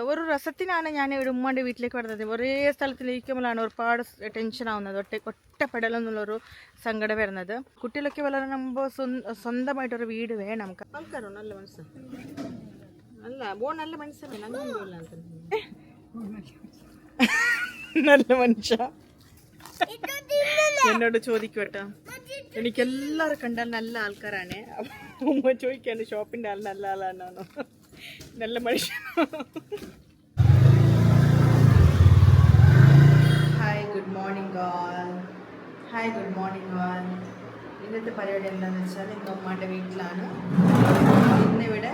ഒരു രസത്തിനാണ് ഞാൻ ഇവിടെ ഉമ്മാൻ്റെ വീട്ടിലേക്ക് വരുന്നത്. ഒരേ സ്ഥലത്തിലിരിക്കുമ്പോഴാണ് ഒരുപാട് ടെൻഷൻ ആവുന്നത്, ഒറ്റപ്പെടലെന്നുള്ളൊരു സങ്കടം വരുന്നത്. കുട്ടികളൊക്കെ വളരുമ്പോൾ സ്വന്തമായിട്ടൊരു വീട് വേണം. ആൾക്കാരോ നല്ല മനസ്സ് അല്ല നല്ല മനസ്സല്ല നല്ല മനുഷ്യ എന്നോട് ചോദിക്കട്ടോ. എനിക്കെല്ലാവരും കണ്ടാൽ നല്ല ആൾക്കാരാണ്. ഉമ്മ ചോദിക്കാണ് ഷോപ്പിൻ്റെ ആൾ നല്ല ആളാണോ, നല്ല മനുഷ്യ. Hi good morning all. Hi good morning all. ഇന്നത്തെ പരിപാടി എന്താണെന്ന് വെച്ചാൽ ഇന്ന് ഉമ്മാൻ്റെ വീട്ടിലാണ്. ഇന്നിവിടെ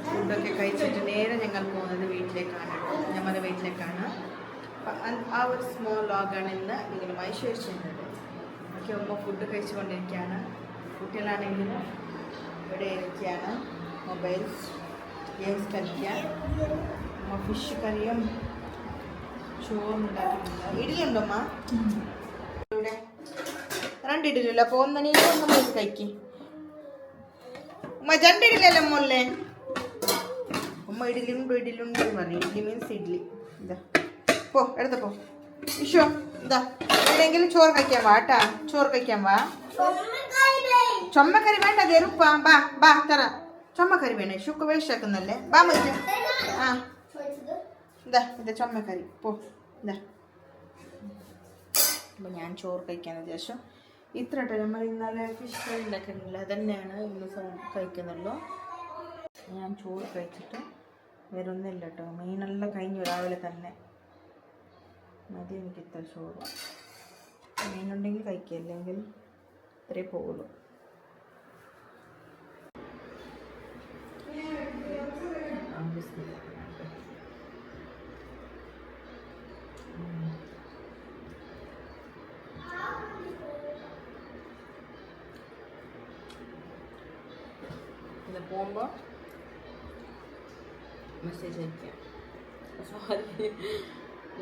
ഫുഡൊക്കെ കഴിച്ചിട്ട് നേരെ ഞങ്ങൾ പോകുന്നത് വീട്ടിലേക്കാണ്, ഞങ്ങളുടെ വീട്ടിലേക്കാണ്. ആ ഒരു സ്മോൾ വ്ലോഗാണ് ഇന്ന് നിങ്ങളുമായി ഷെയർ ചെയ്യുന്നത്. ഒക്കെ ഉമ്മ ഫുഡ് കഴിച്ചുകൊണ്ടിരിക്കുകയാണ്. കുട്ടികളാണെങ്കിൽ ഇവിടെ ഇരിക്കുകയാണ്, മൊബൈൽസ് ഗെയിംസ് കളിക്കുക. അമ്മ ഫിഷ് കറിയും ചോറും ഉണ്ടാക്കിയിട്ടുണ്ട്. ഇഡ്ഡലി ഉണ്ടോ അമ്മ? ഇവിടെ 2 ഇഡ്ഡലിയല്ലോ, അപ്പോൾ ഒന്നീ കഴിക്കും. ഉമ്മ 2 ഇഡ്ഡലിയല്ലോ മോളെ. ഉമ്മ ഇഡ്ഡലിയുണ്ട് എന്ന് പറയും. ഇഡ്ഡലി മീൻസ് ഇഡ്ഡലി. ഇതാ പോ എടുത്തപ്പോ ഇഷോ. ഇതാ എവിടെയെങ്കിലും ചോറ് കഴിക്കാൻ വാ കേട്ടാ, ചോറ് കഴിക്കാൻ വാ. ചുമ്മക്കറി വേണ്ട, അത് എറുപ്പാ. ബാ ബാ തറ ചുമ്മക്കറി വേണേ, ഷുക്ക് വേസ്റ്റ് ആക്കുന്നല്ലേ. ബാ മതി. ആ ഇതാ ഇതാ ചുമ്മക്കറി പോ. ഇതാ അപ്പോൾ ഞാൻ ചോറ് കഴിക്കാന്ന് ശേഷം ഇത്ര കേട്ടോ. നമ്മൾ ഇന്നലെ ഫിഷ് ഫ്രൈ ഉണ്ടാക്കുന്നില്ല, അതന്നെയാണ് ഇന്ന് കഴിക്കുന്നുള്ളൂ. ഞാൻ ചോറ് കഴിച്ചിട്ട് വരുന്നില്ല കേട്ടോ. മീനെല്ലാം കഴിഞ്ഞു രാവിലെ തന്നെ. മതി എനിക്ക് ഇത്ര ചോറ്. മീനുണ്ടെങ്കിൽ കഴിക്കുക, അല്ലെങ്കിൽ ഇത്രേ പോകുള്ളൂ. ഇത് പോകുമ്പോൾ മെസ്സേജ് അയക്കാം.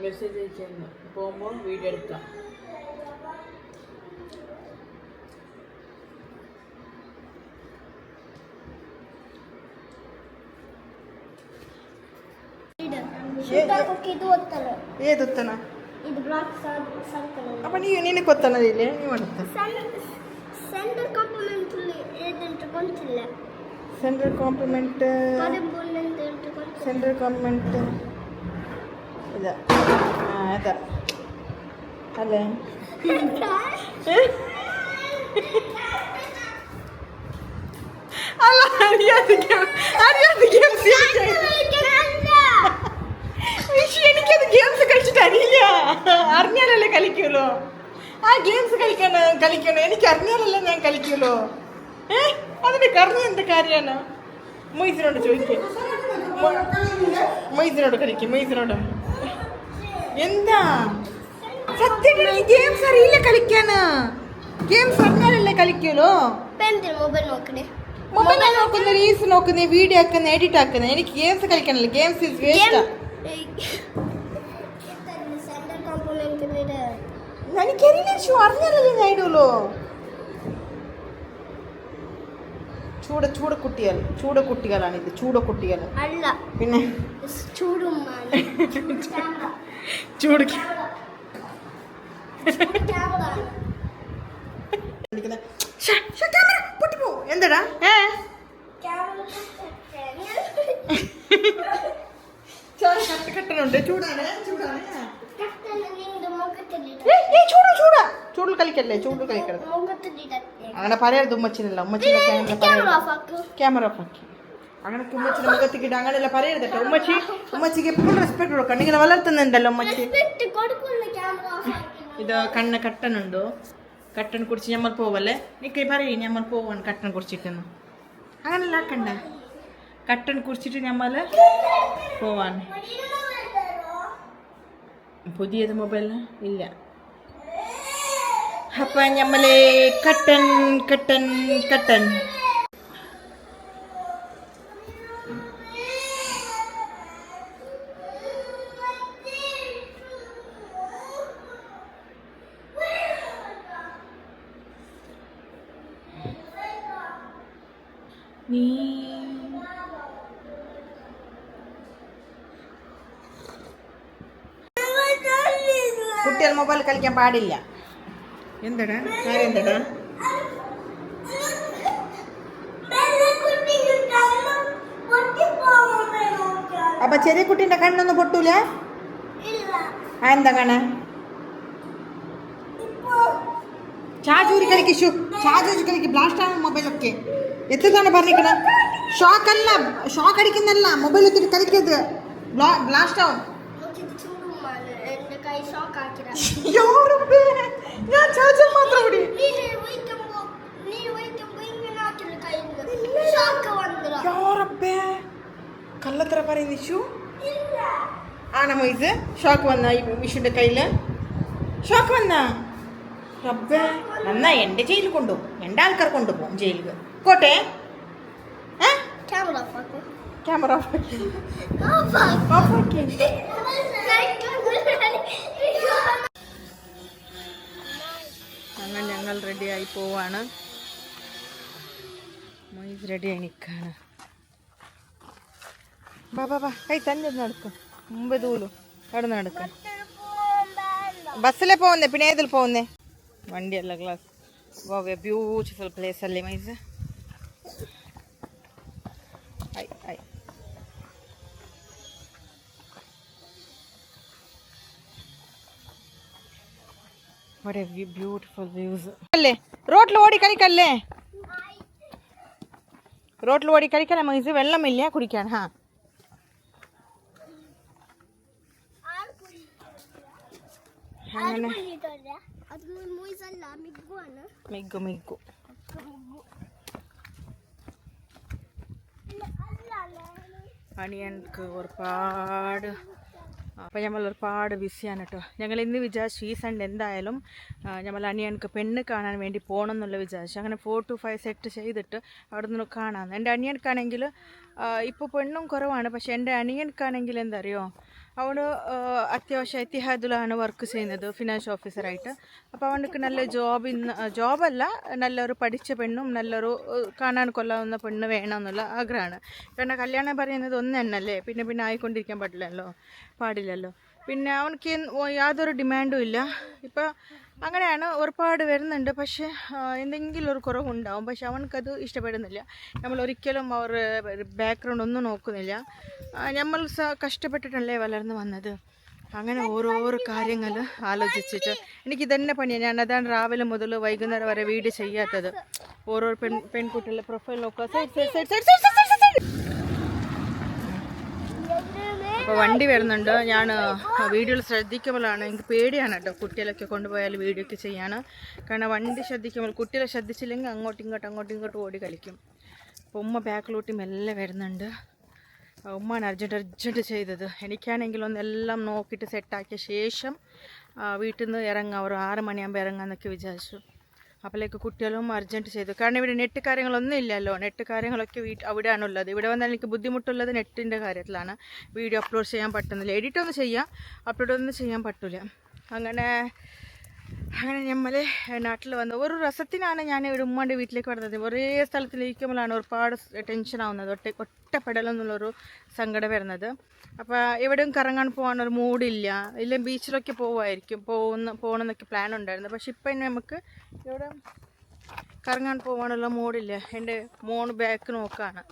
മെസ്സേജ് അയക്കാൻ പോകുമ്പോൾ വീഡിയോ എടുക്കാം. ఏదొత్తనా అప్పుడు నేను కొత్తనది ನೀವು ಸೆಂಟ್ರಲ್ ಕಾಂಪ್ಲಿಮೆಂಟ್ ഇതാ അതാ അല്ലേ. അല്ല എനിക്കത് ഗെയിംസ് കളിച്ചിട്ട് അറിയില്ല. അറിഞ്ഞാലല്ലേ കളിക്കുമല്ലോ. ആ ഗെയിംസ് കളിക്കണം. എനിക്ക് അറിഞ്ഞാലല്ലേ ഞാൻ കളിക്കുമല്ലോ. അതിന് കറിഞ്ഞ എന്ത് കാര്യമാണ്? മൊയ്സിനോട് ചോദിക്കും. മൊയ്സിനോട് കളിക്കും. മൊയ്സിനോട് എന്താ സത്യം ഗെയിംസ് അറിയില്ല കളിക്കാന്. ഗെയിംസ് അറിഞ്ഞാലല്ലേ കളിക്കുമല്ലോ. മൊബൈൽ നോക്കുന്ന, റീൽസ് നോക്കുന്ന, വീഡിയോ ആക്കുന്ന, എഡിറ്റ് ആക്കുന്ന. എനിക്ക് ഗെയിംസ് കളിക്കാനല്ലേ. Games is waste. എനിക്കറിയില്ല. അറിഞ്ഞാലല്ലേ ഞാൻ ഇടുള്ളൂ. ചൂടക്കുട്ടികളാണിത്. ചൂടക്കുട്ടികൾ അല്ല, പിന്നെ ചൂട് എന്താടാ കട്ടനുണ്ട്. ചൂടാണ് ചൂടിൽ കളിക്കല്ലേ. ചൂടിൽ കളിക്കരുത്. അങ്ങനെ പറയരുത് ഉമ്മച്ചിനല്ല. ക്യാമറ ഓഫ് ആക്കി അങ്ങനെ ഉമ്മച്ചിന്റെ മുഖത്തേക്കിട്ട് അങ്ങനെയല്ല പറയരുത് കേട്ടോ. ഉമ്മച്ചിക്ക് എപ്പോഴും റെസ്പെക്ട് കൊടുക്കണം. നിങ്ങൾ വളർത്തുന്നുണ്ടല്ലോ ഉമ്മച്ചി. ഇത് കട്ടനുണ്ടോ? കട്ടൻ കുടിച്ച് ഞമ്മൾ പോവല്ലേ. നിക്ക് പറയേ ഞമ്മൾ പോവാണ് കട്ടൻ കുടിച്ചിട്ടെന്ന്. അങ്ങനെയല്ല ആക്കണ്ട. കട്ടൻ കുടിച്ചിട്ട് ഞമ്മൾ പോവാൻ. പുതിയത് മൊബൈൽ ഇല്ല. അപ്പം ഞമ്മളെ കട്ടൻ കട്ടൻ കട്ടൻ നീ കുട്ടികൾ മൊബൈൽ കളിക്കാൻ പാടില്ല. എന്താടാ കാര്യം എന്താടാ? അപ്പൊ ചെറിയ കുട്ടീന്റെ കണ്ണൊന്നും പൊട്ടൂല? എന്താ കണ്ണ? ചാർജ് കളിക്ക് ബ്ലാസ്റ്റ് ആവും മൊബൈലൊക്കെ. എത്ര തവണ പറഞ്ഞിരിക്കണം? ഷോക്ക് അടിക്കുന്നല്ല, മൊബൈൽ ഒത്തിരി കളിക്കരുത്, ബ്ലാസ്റ്റ് ആവും. ഞാൻ ചാർജർ മാത്രം കൂടി കള്ളത്ര പറയുന്ന വിഷു ആണോ മൊയ്സ്? ഷോക്ക് വന്ന വിഷുന്റെ കയ്യില് ഷോക്ക് വന്ന റബ്ബേ, എന്നാ എന്റെ ജയിലിൽ കൊണ്ടുപോകും, എന്റെ ആൾക്കാർ കൊണ്ടുപോകും ജയിലിൽ. കോട്ടെ ക്യാമറ അങ്ങനെ ഞങ്ങൾ റെഡിയായി പോവാണ്. മൊയ്സ് റെഡിയായി നിൽക്കാണ്. ബാ കൈ തന്നെ നടക്കും, മുമ്പ് തൂലും അവിടെ നടക്കും. ബസ്സിലെ പോകുന്നേ, പിന്നെ ഏതിൽ പോകുന്നേ? വണ്ടിയല്ല, ക്ലാസ്. ബ്യൂട്ടിഫുൾ പ്ലേസ് അല്ലേ മൈസ്? ബ്യൂട്ടിഫുൾ വ്യൂസ് അല്ലേ? റോട്ടിൽ ഓടി കളിക്കല്ലേ? റോട്ടിൽ ഓടി കളിക്കല്ലേ മൈസ്? വെള്ളമില്ല കുടിക്കാൻ. ഹാ, അങ്ങനെ മിഗ്ഗു അണിയൻക്ക് ഒരുപാട്. അപ്പം നമ്മൾ ഒരുപാട് ബിസിയാണ് കേട്ടോ. ഞങ്ങൾ ഇന്ന് വിചാരിച്ചു ഈ സൺഡേ എന്തായാലും നമ്മൾ അനിയൻക്ക് പെണ്ണ് കാണാൻ വേണ്ടി പോകണം എന്നുള്ള വിചാരിച്ചു. അങ്ങനെ 4 to 5 സെറ്റ് ചെയ്തിട്ട് അവിടെ നിന്ന് കാണാമെന്ന്. എൻ്റെ അനിയൻക്കാണെങ്കിൽ ഇപ്പോൾ പെണ്ണും കുറവാണ്, പക്ഷേ എൻ്റെ അനിയൻക്കാണെങ്കിൽ എന്താ അറിയോ, അവന് അത്യാവശ്യം എത്തിഹാദിലാണ് വർക്ക് ചെയ്യുന്നത്, ഫിനാൻസ് ഓഫീസറായിട്ട്. അപ്പോൾ അവനക്ക് നല്ല ജോബല്ല, നല്ലൊരു പഠിച്ച പെണ്ണും നല്ലൊരു കാണാൻ കൊള്ളാവുന്ന പെണ്ണ് വേണമെന്നുള്ള ആഗ്രഹമാണ്. കാരണം കല്യാണം പറയുന്നത് ഒന്ന് തന്നെയല്ലേ, പിന്നെ ആയിക്കൊണ്ടിരിക്കാൻ പാടില്ലല്ലോ. പിന്നെ അവനക്ക് യാതൊരു ഡിമാൻഡും ഇല്ല. ഇപ്പം അങ്ങനെയാണ്, ഒരുപാട് വരുന്നുണ്ട്, പക്ഷേ എന്തെങ്കിലും ഒരു കുറവുണ്ടാവും. പക്ഷെ അവനക്കത് ഇഷ്ടപ്പെടുന്നില്ല. നമ്മൾ ഒരിക്കലും അവർ ബാക്ക്ഗ്രൗണ്ട് ഒന്നും നോക്കുന്നില്ല. നമ്മൾ കഷ്ടപ്പെട്ടിട്ടല്ലേ വളർന്നു വന്നത്. അങ്ങനെ ഓരോരോ കാര്യങ്ങൾ ആലോചിച്ചിട്ട് എനിക്കിതന്നെ പണിയാണ്. ഞാൻ അതാണ് രാവിലെ മുതൽ വൈകുന്നേരം വരെ വീഡിയോ ചെയ്യാത്തത്. ഓരോ പെൺകുട്ടികളുടെ പ്രൊഫൈൽ നോക്കുക. അപ്പോൾ വണ്ടി വരുന്നുണ്ട്. ഞാൻ വീഡിയോയിൽ ശ്രദ്ധിക്കുമ്പോഴാണ് എനിക്ക് പേടിയാണ് കേട്ടോ, കുട്ടികളൊക്കെ കൊണ്ടുപോയാൽ വീഡിയോ ഒക്കെ ചെയ്യാൻ. കാരണം വണ്ടി ശ്രദ്ധിക്കുമ്പോൾ കുട്ടികളെ ശ്രദ്ധിച്ചില്ലെങ്കിൽ അങ്ങോട്ടും ഇങ്ങോട്ടും ഓടി കളിക്കും. അപ്പോൾ ഉമ്മ ബാക്കിലോട്ട് മെല്ലെ വരുന്നുണ്ട്. ഉമ്മാണ് അർജൻറ്റ് ചെയ്തത്. എനിക്കാണെങ്കിൽ ഒന്നെല്ലാം നോക്കിയിട്ട് സെറ്റാക്കിയ ശേഷം വീട്ടിൽ നിന്ന് ഇറങ്ങാം, ഒരു 6 മണിയാകുമ്പോൾ ഇറങ്ങാമെന്നൊക്കെ വിചാരിച്ചു. അപ്പോഴേക്ക് കുട്ടികളും അർജൻറ്റ് ചെയ്തു. കാരണം ഇവിടെ നെറ്റ് കാര്യങ്ങളൊന്നും ഇല്ലല്ലോ. നെറ്റ് കാര്യങ്ങളൊക്കെ അവിടെയാണുള്ളത്. ഇവിടെ വന്നാൽ എനിക്ക് ബുദ്ധിമുട്ടുള്ളത് നെറ്റിൻ്റെ കാര്യത്തിലാണ്. വീഡിയോ അപ്ലോഡ് ചെയ്യാൻ പറ്റുന്നില്ല. എഡിറ്റൊന്നും ചെയ്യാം, അപ്ലോഡൊന്നും ചെയ്യാൻ പറ്റില്ല. അങ്ങനെ നമ്മൾ നാട്ടിൽ വന്ന് ഒരു രസത്തിനാണ് ഞാൻ ഇവിടെ ഉമ്മാൻ്റെ വീട്ടിലേക്ക് വരുന്നത്. ഒരേ സ്ഥലത്തിലിരിക്കുമ്പോഴാണ് ഒരുപാട് ടെൻഷൻ ആവുന്നത്, ഒറ്റപ്പെടലെന്നുള്ളൊരു സങ്കടം വരുന്നത്. അപ്പോൾ എവിടെയും കറങ്ങാൻ പോകാനൊരു മൂഡില്ല. ഇല്ലെങ്കിൽ ബീച്ചിലൊക്കെ പോകണമെന്നൊക്കെ പ്ലാൻ ഉണ്ടായിരുന്നു. പക്ഷെ ഇപ്പം നമുക്ക് ഇവിടെ കറങ്ങാൻ പോകാനുള്ള മൂഡില്ല. എൻ്റെ മോണ് ബാക്ക് നോക്കാണ്.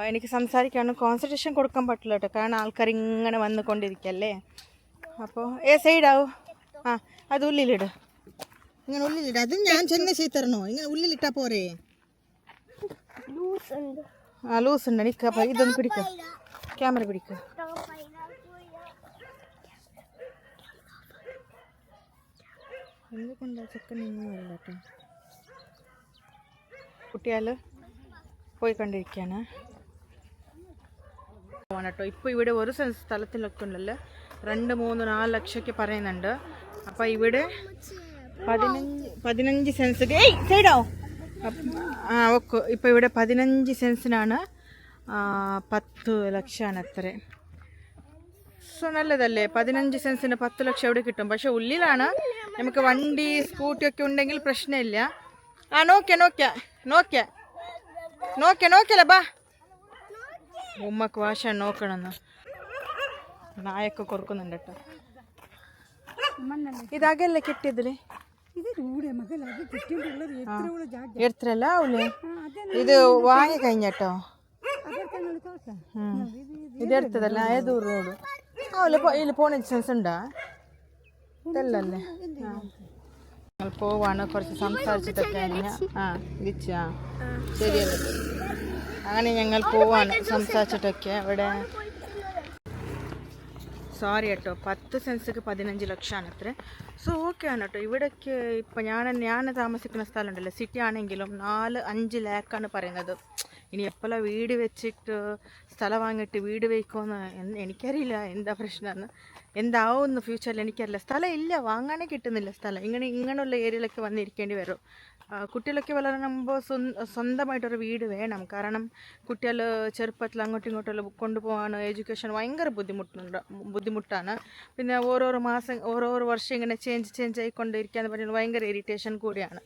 എനിക്ക് സംസാരിക്കാനും കോൺസെൻട്രേഷൻ കൊടുക്കാൻ പറ്റില്ല കേട്ടോ, കാരണം ആൾക്കാർ ഇങ്ങനെ വന്നുകൊണ്ടിരിക്കല്ലേ. അപ്പോൾ സൈഡാവും. അത് ഉള്ളിലിട്, ഇങ്ങനെ ഉള്ളിലിട്. അതും ഞാൻ ചെന്ന് ചെയ്തരണോ? ഇങ്ങനെ ഉള്ളിലിട്ടാ പോരേ? ലൂസ് ഉണ്ട്. നിൽക്കുക, ഇതൊന്ന് പിടിക്കുക, ക്യാമറ പിടിക്കുക. എന്തുകൊണ്ടാ ചെക്കൻ നിന്നല്ല കേട്ടോ. കുട്ടിയാൽ പോയിക്കൊണ്ടിരിക്കുകയാണ് കേട്ടോ. ഇപ്പോൾ ഇവിടെ ഒരു സ്ഥലത്തിലൊക്കെ ഉണ്ടല്ലോ 2, 3, 4 ലക്ഷമൊക്കെ പറയുന്നുണ്ട്. അപ്പോൾ ഇവിടെ 15 സെൻസ് സൈഡോ ഓക്കെ. ഇപ്പോൾ ഇവിടെ 15 സെൻസിനാണ് 10 ലക്ഷമാണ് അത്ര. സോ നല്ലതല്ലേ? 15 സെൻസിന് 10 ലക്ഷം എവിടെ കിട്ടും? പക്ഷെ ഉള്ളിലാണ്. നമുക്ക് വണ്ടി സ്കൂട്ടിയൊക്കെ ഉണ്ടെങ്കിൽ പ്രശ്നമില്ല. നോക്കിയല്ല ബാ. ഉമ്മക്ക് വാശ നോക്കണമെന്ന് നായൊക്കെ കൊടുക്കുന്നുണ്ട് കേട്ടോ. ഇതാകല്ലേ കിട്ടിയതില് എടുത്തല്ല അവള് ഇത് വാങ്ങി കഴിഞ്ഞട്ടോ ഇതെടുത്തതല്ല ഏത് റോഡ് അവള് ഇതിൽ പോണ സെൻസ് ഉണ്ടാ ഇതല്ലേ ഞങ്ങൾ പോവാണ് കുറച്ച് സംസാരിച്ചിട്ടൊക്കെ ഇരിച്ചാ ശരിയല്ലേ അങ്ങനെ ഞങ്ങൾ പോവാണ് സംസാരിച്ചിട്ടൊക്കെ ഇവിടെ സോറി കേട്ടോ 10 സെൻസിക്ക് 15 ലക്ഷമാണ് അത്ര സോ ഓക്കെ ആണ് കേട്ടോ ഇവിടേക്ക് ഇപ്പം ഞാൻ താമസിക്കുന്ന സ്ഥലമുണ്ടല്ലോ സിറ്റി ആണെങ്കിലും 4-5 ലാക്കാണ് പറയുന്നത് ഇനി എപ്പോഴാണ് വീട് വെച്ചിട്ട് സ്ഥലം വാങ്ങിയിട്ട് വീട് വയ്ക്കുമെന്ന് എനിക്കറിയില്ല എന്താ പ്രശ്നമെന്ന് എന്താവുമെന്ന് ഫ്യൂച്ചറിൽ എനിക്കറിയില്ല സ്ഥലം ഇല്ല വാങ്ങാനേ കിട്ടുന്നില്ല സ്ഥലം ഇങ്ങനെയുള്ള ഏരിയയിലൊക്കെ വന്നിരിക്കേണ്ടി വരും കുട്ടികളൊക്കെ വളരുമ്പോൾ സ്വന്തമായിട്ടൊരു വീട് വേണം കാരണം കുട്ടികൾ ചെറുപ്പത്തിൽ അങ്ങോട്ടും ഇങ്ങോട്ടും കൊണ്ടുപോകാൻ എഡ്യൂക്കേഷൻ ഭയങ്കര ബുദ്ധിമുട്ടാണ് പിന്നെ ഓരോ വർഷം ഇങ്ങനെ ചേഞ്ച് ആയിക്കൊണ്ടിരിക്കുക എന്ന് പറയുന്നത് ഭയങ്കര ഇറിറ്റേഷൻ കൂടിയാണ്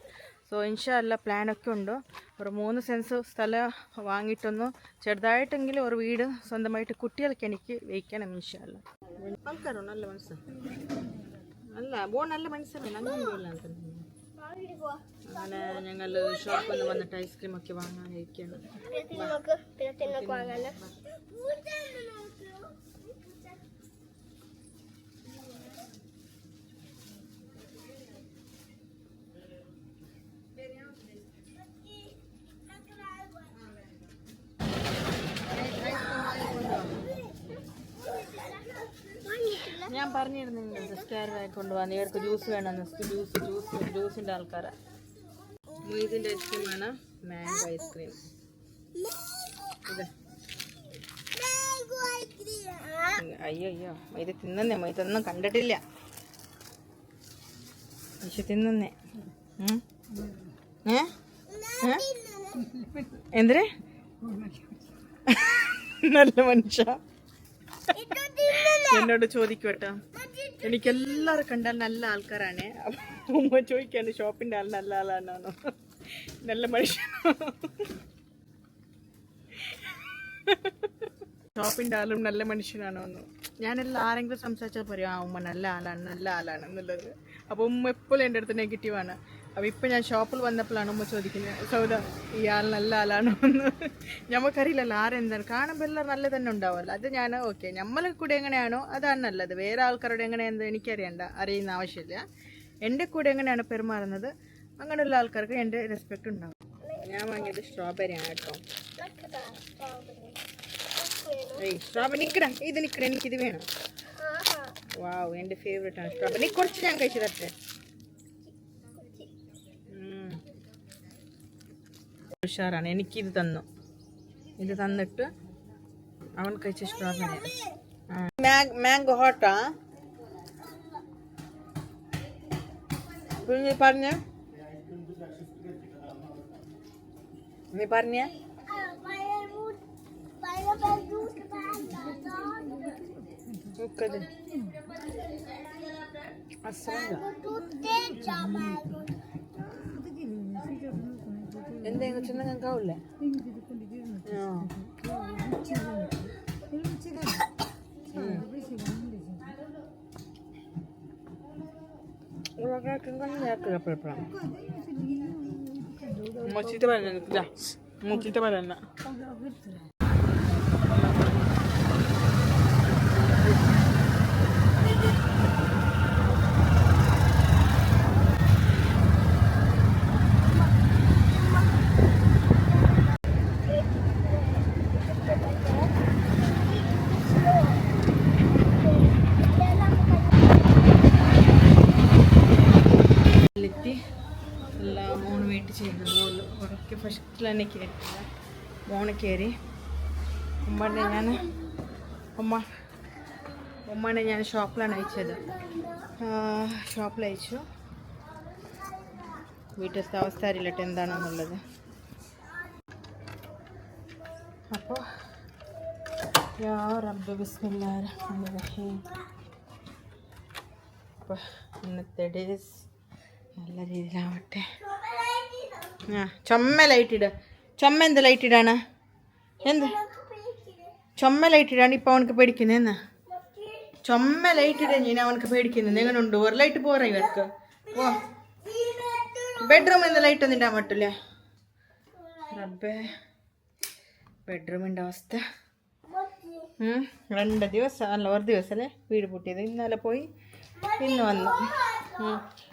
സോ ഇൻഷാല്ല പ്ലാനൊക്കെ ഉണ്ട് ഒരു 3 സെൻസ് സ്ഥലം വാങ്ങിയിട്ടൊന്ന് ചെറുതായിട്ടെങ്കിലും ഒരു വീട് സ്വന്തമായിട്ട് കുട്ടികൾക്ക് എനിക്ക് വയ്ക്കണം ഇൻഷാല്ല ആൾക്കാരോ നല്ല മനസ്സാണ് നല്ല മനസ്സല്ലേ അങ്ങനെയൊന്നുമില്ല അങ്ങനെ ഞങ്ങൾ ഷോപ്പിൽ നിന്ന് വന്നിട്ട് ഐസ്ക്രീം ഒക്കെ വാങ്ങാനിരിക്കുകയാണ് ഞാൻ പറഞ്ഞിരുന്നു സ്കാരായി കൊണ്ടുപോകാൻ ഇവർക്ക് ജ്യൂസ് വേണമെന്ന് ജ്യൂസിൻ്റെ ആൾക്കാരാണ് ഇതിൻ്റെ ഐസ്ക്രീമാണ് മാംഗോ ഐസ്ക്രീം അയ്യോ ഇത് തിന്നേ ഇതൊന്നും കണ്ടിട്ടില്ല പക്ഷെ തിന്നേ എന്തിന് നല്ല മനുഷ്യ എന്നോട് ചോദിക്കട്ടോ എനിക്കെല്ലാവരും കണ്ടാൽ നല്ല ആൾക്കാരാണ് ഉമ്മ ചോദിക്കാണ് ഷോപ്പിൻ്റെ ആൾ നല്ല ആളാണോ നല്ല മനുഷ്യനോ ഷോപ്പിൻ്റെ ആളും നല്ല മനുഷ്യനാണോ എന്ന് ഞാനെല്ലാം ആരെങ്കിലും സംസാരിച്ചാൽ പറയും ഉമ്മ നല്ല ആളാണ് എന്നുള്ളത് അപ്പോൾ ഉമ്മ എപ്പോഴും എൻ്റെ അടുത്ത് നെഗറ്റീവാണ് അപ്പോൾ ഇപ്പം ഞാൻ ഷോപ്പിൽ വന്നപ്പോഴാണ് ഉമ്മ ചോദിക്കുന്നത് സൗദ ഇയാൾ നല്ല ആളാണോ എന്ന് നമുക്കറിയില്ലല്ലോ ആരെന്താണ് കാണുമ്പോൾ എല്ലാം നല്ല തന്നെ ഉണ്ടാവുമല്ലോ അത് ഞാൻ ഓക്കെ നമ്മളെ കൂടെ എങ്ങനെയാണോ അതാണ് നല്ലത് വേറെ ആൾക്കാരോട് എങ്ങനെയാണെന്ന് അറിയുന്ന ആവശ്യമില്ല എൻ്റെ കൂടെ എങ്ങനെയാണ് പെരുമാറുന്നത് അങ്ങനെയുള്ള ആൾക്കാർക്ക് എൻ്റെ റെസ്പെക്റ്റ് ഉണ്ടാവും ഞാൻ വാങ്ങിയത് സ്ട്രോബെറി ആണ് കേട്ടോ സ്ട്രോബെറി നിൽക്കണേ എനിക്കിത് വേണം വാവ് എൻ്റെ ഫേവറേറ്റ് ആണ് സ്ട്രോബെറി കുറച്ച് ഞാൻ കഴിച്ചു തരട്ടെ ഉഷാറാണ് എനിക്കിത് തന്നു ഇത് തന്നിട്ട് അവൻ കഴിച്ച സ്ട്രോബെറി മാംഗോ ഹോട്ടാ നീ പറഞ്ഞ എന്തെങ്കിലും ചിന്ന കാവില്ലേ Muchita banana. ഫസ്റ്റിൽ തന്നെ കയറിയില്ല മോണ് കയറി ഉമ്മനെ ഞാൻ ഷോപ്പിലാണ് അയച്ചത് ഷോപ്പിൽ അയച്ചു വീട്ടിലത്തെ അവസ്ഥ അറിയില്ലട്ടെ എന്താണെന്നുള്ളത് അപ്പോൾ യാ റബ്ബ് ബിസ്മില്ലാഹിർ റഹ്മാനിർ റഹീം അപ്പോൾ ഇന്നത്തെ ഡേയ്സ് നല്ല രീതിയിലാവട്ടെ ചുമ ലൈറ്റ് ഇട ചുമ എന്ത് ലൈറ്റ് ഇടാണ് എന്ത് ചുമ ലൈറ്റ് ഇടാണ് ഇപ്പം അവനക്ക് പേടിക്കുന്നത് എന്നാ ചുമ ലൈറ്റ് ഇട ഞാൻ അവനക്ക് പേടിക്കുന്നത് എങ്ങനെയുണ്ട് ഒരു ലൈറ്റ് പോരാ ഇവർക്ക് ഓ ബെഡ്റൂമിൽ നിന്ന് ലൈറ്റ് ഒന്നും ഇടാൻ പറ്റില്ല റബ്ബേ ബെഡ്റൂമിൻ്റെ അവസ്ഥ 2 ദിവസം അല്ല ഒരു ദിവസമല്ലേ വീട് പൂട്ടിയത് ഇന്നലെ പോയി ഇന്ന് വന്നു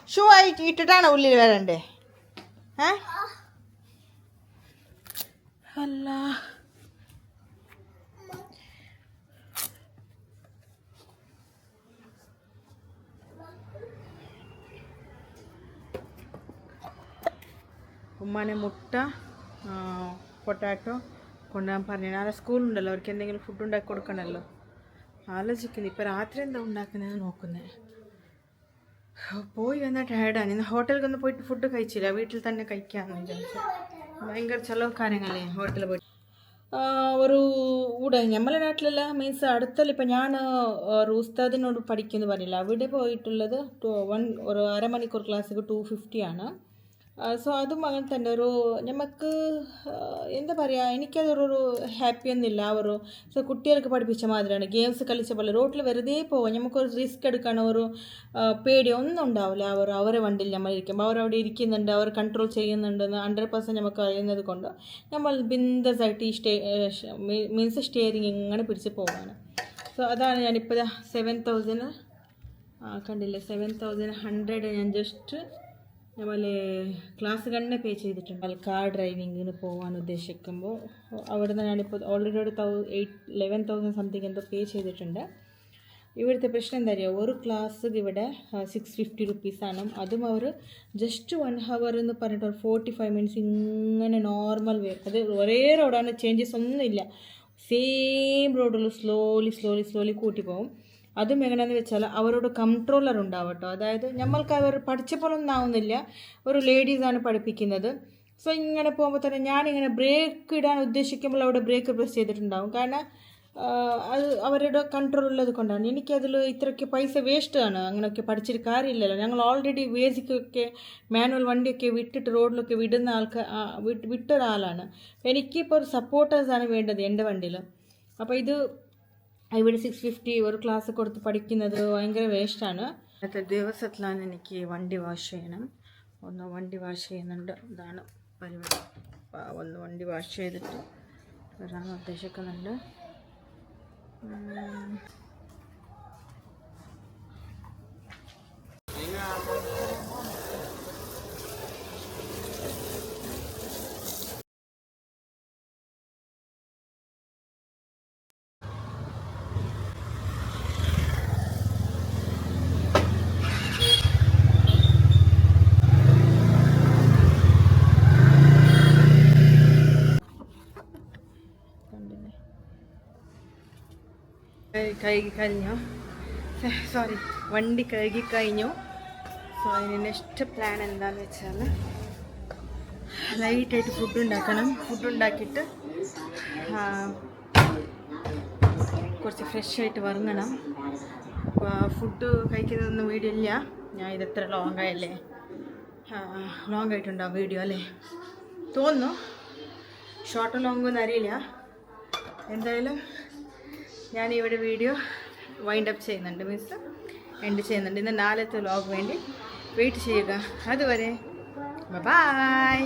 ഷൂ ആയിട്ട് ഇട്ടിട്ടാണ് ഉള്ളിൽ വരണ്ടേ അല്ല ഉമ്മാനെ മുട്ട പൊട്ടാറ്റോ കൊണ്ടുപോകാൻ പറഞ്ഞു നാളെ സ്കൂളുണ്ടല്ലോ അവർക്ക് എന്തെങ്കിലും ഫുഡ് ഉണ്ടാക്കി കൊടുക്കണമല്ലോ ആലോചിക്കുന്നു ഇപ്പോൾ രാത്രി എന്താ ഉണ്ടാക്കുന്നത് നോക്കുന്നത് പോയി വന്നാൽ ടയർഡാണ് ഇന്ന് ഹോട്ടലിൽ പോയിട്ട് ഫുഡ് കഴിച്ചില്ല വീട്ടിൽ തന്നെ കഴിക്കാമെന്ന് വിചാരിച്ചു ഭയങ്കര ചിലവ് കാര്യങ്ങളേ ഹോട്ടലിൽ പോയിട്ട് ഒരു ഇവിടെ നമ്മളെ നാട്ടിലല്ല മീൻസ് അടുത്തല്ല ഇപ്പം ഞാൻ ഒരു ഉസ്താദിനോട് പഠിക്കുമെന്ന് പറഞ്ഞില്ല അവിടെ പോയിട്ടുള്ളത് ഒരു അരമണിക്കൂർ ക്ലാസ്സിക്ക് 250 ആണ് സോ അതും അങ്ങനെ തന്നെ ഒരു നമുക്ക് എന്താ പറയുക എനിക്കതൊരു ഹാപ്പി ഒന്നുമില്ല ഒരു സോ കുട്ടികൾക്ക് പഠിപ്പിച്ച മാതിരിയാണ് ഗെയിംസ് കളിച്ച പോലെ റോട്ടിൽ വെറുതെ പോവാം നമുക്കൊരു റിസ്ക് എടുക്കാൻ ഒരു പേടി ഒന്നും ഉണ്ടാവില്ല അവരെ വണ്ടിയിൽ നമ്മൾ ഇരിക്കുമ്പോൾ അവരവിടെ ഇരിക്കുന്നുണ്ട് അവർ കൺട്രോൾ ചെയ്യുന്നുണ്ടെന്ന് 100% നമുക്ക് അറിയുന്നത് കൊണ്ട് നമ്മൾ ബിന്ദസായിട്ട് ഈ മീൻസ് സ്റ്റിയറിങ് ഇങ്ങനെ പിടിച്ച് പോവാണ് സോ അതാണ് ഞാനിപ്പോൾ 7,000 കണ്ടില്ലേ 7,100 ഞാൻ ജസ്റ്റ് നമ്മൾ ക്ലാസ് തന്നെ പേ ചെയ്തിട്ടുണ്ട് കാർ ഡ്രൈവിങ്ങിന് പോകാൻ ഉദ്ദേശിക്കുമ്പോൾ അവിടെ നിന്ന് ഞാനിപ്പോൾ ഓൾറെഡി ഒരു 11,000 സംതിങ് എന്തോ പേ ചെയ്തിട്ടുണ്ട് ഇവിടുത്തെ പ്രശ്നം എന്താ പറയുക ഒരു ക്ലാസ് ഇവിടെ 650 റുപ്പീസാണ് അതും അവർ ജസ്റ്റ് 1 hour എന്ന് പറഞ്ഞിട്ട് ഒരു 45 മിനിറ്റ്സ് ഇങ്ങനെ നോർമൽ വേ അത് ഒരേ റോഡാണ് ചേഞ്ചസ് ഒന്നുമില്ല സെയിം റോഡിൽ സ്ലോലി കൂട്ടി പോകും അതും എങ്ങനെയാണെന്ന് വെച്ചാൽ അവരോട് കൺട്രോളർ ഉണ്ടാവും കേട്ടോ അതായത് നമ്മൾക്ക് അവർ പഠിച്ചപ്പോഴൊന്നും ആവുന്നില്ല ഒരു ലേഡീസാണ് പഠിപ്പിക്കുന്നത് സോ ഇങ്ങനെ പോകുമ്പോൾ തന്നെ ഞാനിങ്ങനെ ബ്രേക്ക് ഇടാൻ ഉദ്ദേശിക്കുമ്പോൾ അവിടെ ബ്രേക്ക് പ്രസ് ചെയ്തിട്ടുണ്ടാവും കാരണം അത് അവരുടെ കൺട്രോൾ ഉള്ളത് കൊണ്ടാണ് എനിക്കതിൽ ഇത്രയ്ക്ക് പൈസ വേസ്റ്റാണ് അങ്ങനെയൊക്കെ പഠിച്ചിട്ട് കാര്യമില്ലല്ലോ ഞങ്ങൾ ഓൾറെഡി ബേസിക്കൊക്കെ മാനുവൽ വണ്ടിയൊക്കെ വിട്ടിട്ട് റോഡിലൊക്കെ വിടുന്ന വിട്ടൊരാളാണ് എനിക്കിപ്പോൾ ഒരു സപ്പോർട്ടേഴ്സാണ് വേണ്ടത് എൻ്റെ വണ്ടിയിൽ അപ്പോൾ ഇത് ഇവിടെ 650 ഒരു ക്ലാസ് കൊടുത്ത് പഠിക്കുന്നത് ഭയങ്കര വേസ്റ്റാണ് അടുത്ത ദിവസത്തിലാണ് എനിക്ക് വണ്ടി വാഷ് ചെയ്യണം ഒന്ന് വണ്ടി വാഷ് ചെയ്യുന്നുണ്ട് ഇതാണ് പരിപാടി ഒന്ന് വണ്ടി വാഷ് ചെയ്തിട്ട് വരാൻ ഉദ്ദേശിക്കുന്നുണ്ട് കഴുകി കഴിഞ്ഞു സോറി വണ്ടി കഴുകി കഴിഞ്ഞു സോ അതിന് നെക്സ്റ്റ് പ്ലാൻ എന്താണെന്ന് വെച്ചാൽ ലൈറ്റായിട്ട് ഫുഡ് ഉണ്ടാക്കണം ഫുഡ് ഉണ്ടാക്കിയിട്ട് കുറച്ച് ഫ്രഷ് ആയിട്ട് വറങ്ങണം അപ്പോൾ ഫുഡ് കഴിക്കുന്നതൊന്നും വീഡിയോ ഇല്ല ഞാൻ ഇതെത്ര ലോങ് ആയല്ലേ ലോങ് ആയിട്ടുണ്ടാവും വീഡിയോ അല്ലേ തോന്നുന്നു ഷോർട്ടോ ലോങ്ങൊന്നും അറിയില്ല എന്തായാലും ഞാനിവിടെ വീഡിയോ വൈൻഡ് അപ്പ് ചെയ്യുന്നുണ്ട് മീൻസ് എൻഡ് ചെയ്യുന്നുണ്ട് ഇന്ന് 4th വ്ലോഗ് വേണ്ടി വെയിറ്റ് ചെയ്യുക അതുവരെ ബൈ